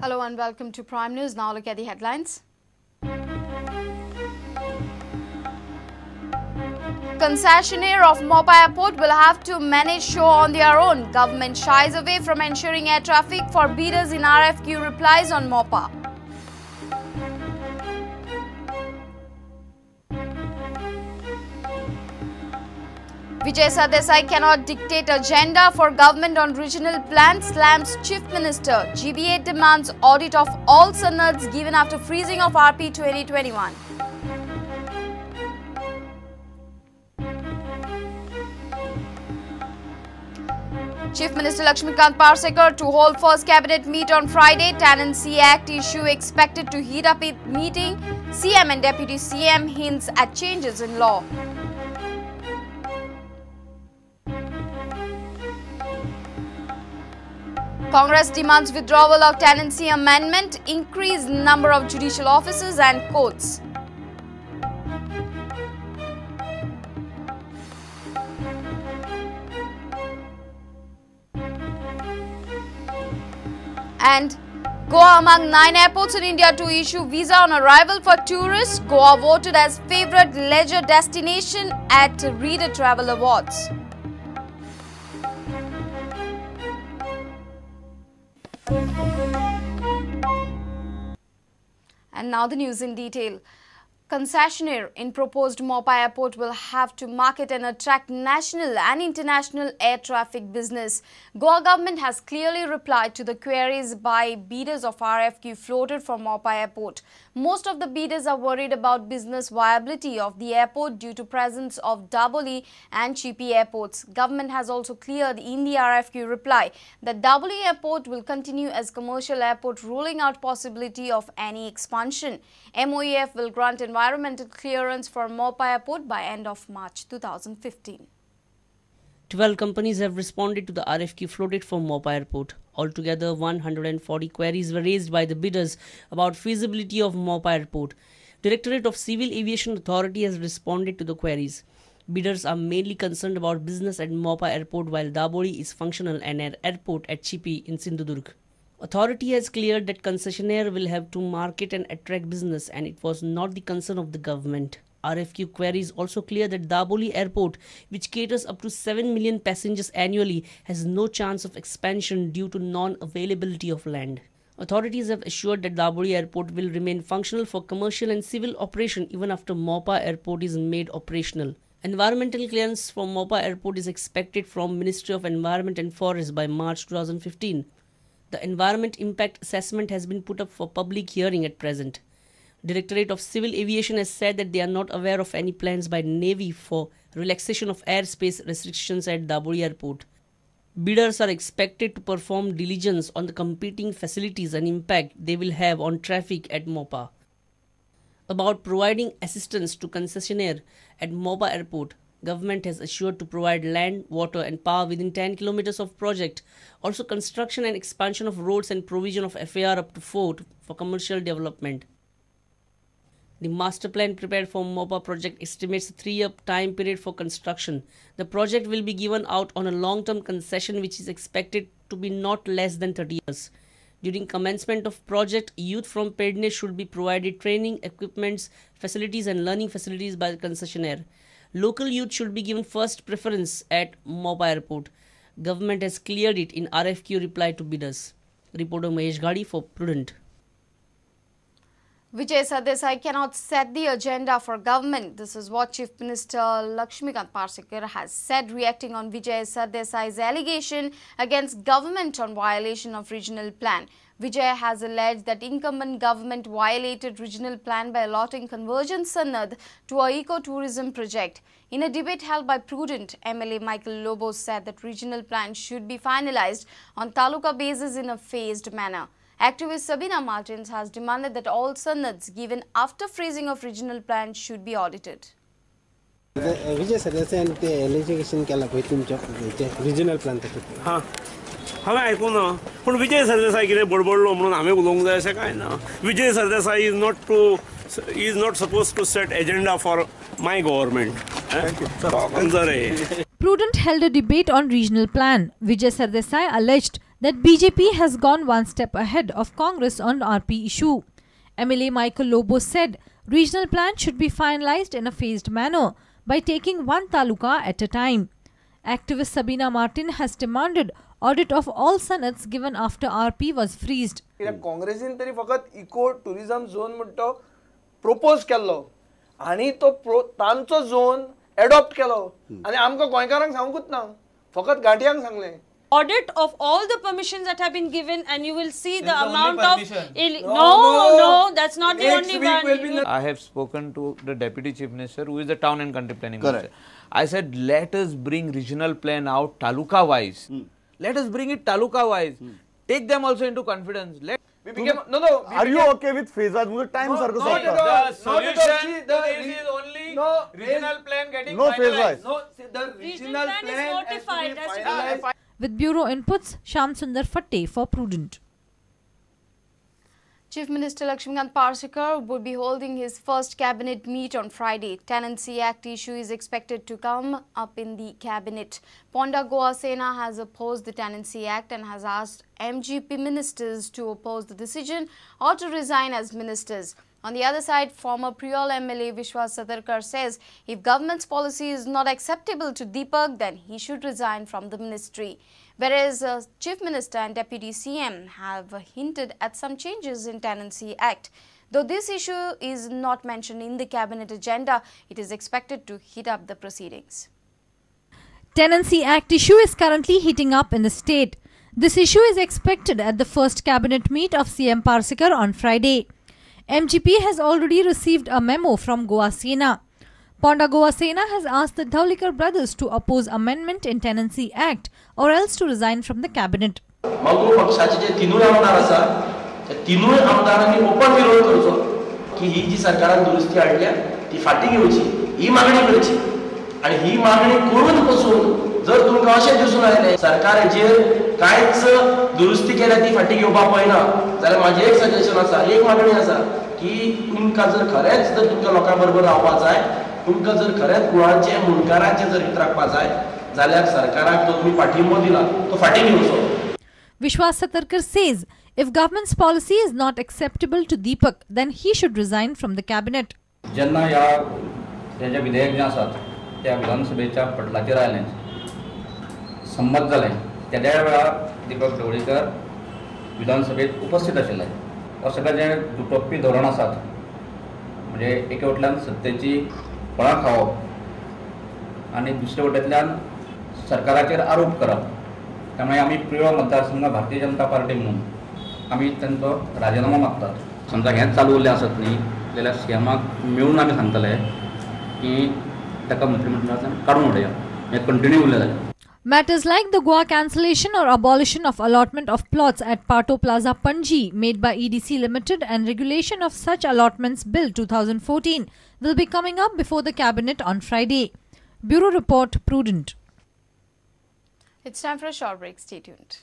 Hello and welcome to Prime News. Now look at the headlines. Concessionaire of Mopa Airport will have to manage show on their own. Government shies away from ensuring air traffic for bidders in RFQ replies on Mopa. Vijay Sardesai cannot dictate agenda for government on regional plan, slams Chief Minister. GBA demands audit of all sannads given after freezing of RP 2021. Chief Minister Lakshmikant Parsekar to hold first cabinet meet on Friday. Tenancy Act issue expected to heat up a meeting. CM and Deputy CM hints at changes in law. Congress demands withdrawal of tenancy amendment, increase number of judicial officers and courts. And Goa among 9 airports in India to issue visa on arrival for tourists. Goa voted as favourite leisure destination at Reader Travel Awards. And now the news in detail. Concessionaire in proposed Mopa Airport will have to market and attract national and international air traffic business. Goa government has clearly replied to the queries by bidders of RFQ floated for Mopa Airport. Most of the bidders are worried about business viability of the airport due to presence of EE and cheapy airports. Government has also cleared in the RFQ reply that EE Airport will continue as commercial airport, ruling out possibility of any expansion. MOEF will grant environmental clearance for Mopa Airport by end of March 2015. 12 companies have responded to the RFQ floated for Mopa Airport. Altogether, 140 queries were raised by the bidders about feasibility of Mopa Airport. Directorate of Civil Aviation Authority has responded to the queries. Bidders are mainly concerned about business at Mopa Airport while Daboli is functional and an airport at Chipi in Sindhudurg. Authority has cleared that concessionaire will have to market and attract business, and it was not the concern of the government. RFQ queries also clear that Daboli Airport, which caters up to 7 million passengers annually, has no chance of expansion due to non-availability of land. Authorities have assured that Daboli Airport will remain functional for commercial and civil operation even after Mopa Airport is made operational. Environmental clearance for Mopa Airport is expected from Ministry of Environment and Forest by March 2015. The Environment Impact Assessment has been put up for public hearing at present. Directorate of Civil Aviation has said that they are not aware of any plans by Navy for relaxation of airspace restrictions at Daboli Airport. Bidders are expected to perform diligence on the competing facilities and impact they will have on traffic at Mopa. About providing assistance to concessionaire at Mopa Airport, government has assured to provide land, water and power within 10 kilometers of project. Also construction and expansion of roads and provision of FAR up to 4 for commercial development. The master plan prepared for Mopa project estimates a 3-year time period for construction. The project will be given out on a long-term concession which is expected to be not less than 30 years. During commencement of project, youth from Prudent should be provided training, equipments, facilities and learning facilities by the concessionaire. Local youth should be given first preference at Mopa Airport. Government has cleared it in RFQ reply to bidders. Reporter Mahesh Gadi for Prudent. Vijay Sardesai cannot set the agenda for government. This is what Chief Minister Lakshmikant Parsekar has said, reacting on Vijay Sardesai's allegation against government on violation of regional plan. Vijay has alleged that incumbent government violated regional plan by allotting convergence Sannad to a eco-tourism project. In a debate held by Prudent, MLA Michael Lobo said that regional plan should be finalized on taluka basis in a phased manner. Activist Sabina Martins has demanded that all sannads given after freezing of regional plan should be audited. Vijay Sardesai allegation केला कोई तुमच्या regional plan तक. हाँ, हमें ऐकून ना. पण विजय सरदेसाई कितें बडबडलो म्हणून आमी उलोवंक जाय अशें कांय ना. विजय Sardesai is not supposed to set agenda for my government. Thank you. Prudent held a debate on regional plan. Vijay Sardesai alleged that BJP has gone one step ahead of Congress on RP issue. MLA Michael Lobo said regional plans should be finalized in a phased manner by taking one taluka at a time. Activist Sabina Martin has demanded audit of all sonnets given after RP was freezed. काँग्रेसीन तरी फकत eco tourism zone म्हणतो propose केल्लो आणि तो तांचो zone adopt केलो आणि आमकां गोंयकारांक सांगूंकूच ना फकत घाटियांक सांगले. Audit of all the permissions that have been given, and you will see the amount of no, that's not the only one. I have spoken to the Deputy Chief Minister, who is the Town and Country Planning Minister. I said, let us bring regional plan out taluka wise. Let us bring it taluka wise. Take them also into confidence. Are you okay with phase wise? Time the solution is only regional plan getting finalized. No, the regional plan is notified. With Bureau inputs, Shyam Sundar Fatte for Prudent. Chief Minister Lakshmikant Parsekar would be holding his first cabinet meet on Friday. Tenancy Act issue is expected to come up in the cabinet. Ponda Goa Sena has opposed the Tenancy Act and has asked MGP ministers to oppose the decision or to resign as ministers. On the other side, former Priyal MLA Vishwas Satarkar says if government's policy is not acceptable to Deepak, then he should resign from the ministry. Whereas Chief Minister and Deputy CM have hinted at some changes in Tenancy Act. Though this issue is not mentioned in the cabinet agenda, it is expected to heat up the proceedings. Tenancy Act issue is currently heating up in the state. This issue is expected at the first cabinet meet of CM Parsekar on Friday. MGP has already received a memo from Goa Sena. Ponda Goa Sena has asked the Dhaulikar brothers to oppose amendment in Tenancy Act or else to resign from the cabinet. Mangu पक्षाचे जे तिनूय आमदार आसा त्या तिनूय आमदारांनी open विरोध करचो की ही जी सरकारान दुरुस्ती हाडल्या ती फाटी घेवची ही मागणी करची आणि ही मागणी करून पासून जर तुमकां अशें दिसून आयलें सरकाराचेर कांयच दुरुस्ती केल्या ती फाटी घेवपाक पळयना जाल्यार म्हाजें एक सजेशन आसा एक मागणी आसा की तुमकां जर खरेंच जर तुमच्या लोकां बरोबर रावपाक जाय तुमकां जर खरेंच कुळाचे मुणकाराचे जर हित राखपाक जाय जाल्यार सरकाराक जो तुमी पाठिंबो दिला तो फाटी घेवचो. Vishwas Satarkar says if government's policy is not acceptable to Deepak, then he should resign from the cabinet. जेन्ना ह्या विधेयक जें आसात त्या विधानसभेच्या पटलाचेर आयलें संमत जालें त्या वेळार दीपक ढवळीकर विधानसभेत उपस्थित आशिल्ले. हो सगळें जें दुटोपी धोरण आसात म्हणजे एके वटल्यान सत्तेची फळां खावप आनी दुसरे वटेंतल्यान सरकाराचेर आरोप करप. त्यामुळे आमी प्रियो मतदारसंघ भारतीय जनता पार्टी म्हणून आमी तांचो राजिनामो मागतात. समजा हेंच चालू उरलें आसत न्ही जाल्यार सीएमाक मेळून आमी सांगतले की ताका मंत्रिमंडळांतल्यान काडून उडया हें कंटिन्यू उरलें जाल्यार. Matters like the Goa cancellation or abolition of allotment of plots at Pato Plaza Panji made by EDC Limited and regulation of such allotments Bill 2014 will be coming up before the cabinet on Friday. Bureau Report, Prudent. It's time for a short break. Stay tuned.